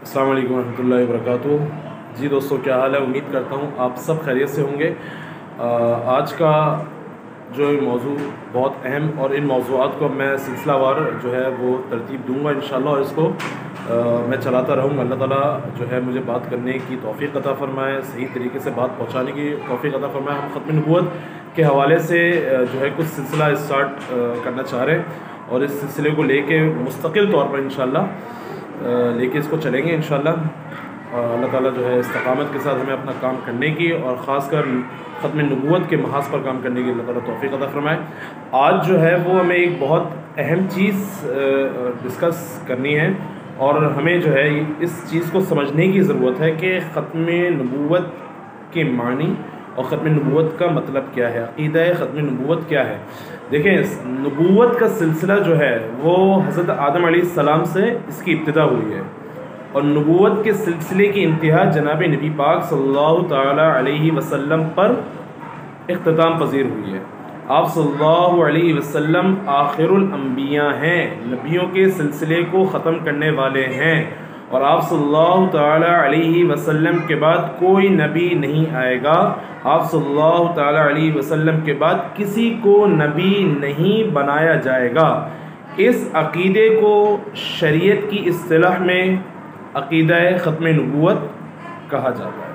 السلام علیکم ورحمۃ اللہ وبرکاتہ۔ جی دوستو، کیا حال ہے؟ امید کرتا ہوں آپ سب خیریت سے ہوں گے۔ آج کا جو موضوع بہت اہم، اور ان موضوعات کو میں سلسلہ وار جو ہے وہ ترتیب دوں گا انشاءاللہ، اور اس کو میں چلاتا رہوں گا۔ اللہ تعالیٰ جو ہے مجھے بات کرنے کی توفیق عطا فرمائے، صحیح طریقے سے بات پہنچانے کی توفیق عطا فرمائے۔ ہم ختم نبوت کے حوالے سے جو ہے کچھ سلسلہ اسٹارٹ کرنا چاہ رہے ہیں، اور اس سلسلے کو لے کے مستقل طور پر انشاءاللہ لے کے اس کو چلیں گے انشاءاللہ۔ اللہ تعالیٰ جو ہے استقامت کے ساتھ ہمیں اپنا کام کرنے کی، اور خاص کر ختم نبوت کے محاذ پر کام کرنے کی اللہ تعالیٰ توفیق عطا فرمائے۔ آج جو ہے وہ ہمیں ایک بہت اہم چیز ڈسکس کرنی ہے، اور ہمیں جو ہے اس چیز کو سمجھنے کی ضرورت ہے کہ ختم نبوت کے معنی اور ختم نبوت کا مطلب کیا ہے، عقیدہ ختم نبوت کیا ہے۔ دیکھیں، نبوت کا سلسلہ جو ہے وہ حضرت آدم علیہ السلام سے اس کی ابتدا ہوئی ہے، اور نبوت کے سلسلے کی انتہا جناب نبی پاک صلی اللہ تعالی علیہ وسلم پر اختتام پذیر ہوئی ہے۔ آپ صلی اللہ علیہ وسلم آخر الانبیاء ہیں، نبیوں کے سلسلے کو ختم کرنے والے ہیں، اور آپ صلی اللہ تعالی علیہ وسلم کے بعد کوئی نبی نہیں آئے گا۔ آپ صلی اللہ تعالی علیہ وسلم کے بعد کسی کو نبی نہیں بنایا جائے گا۔ اس عقیدے کو شریعت کی اصطلاح میں عقیدہ ختم نبوت کہا جاتا ہے۔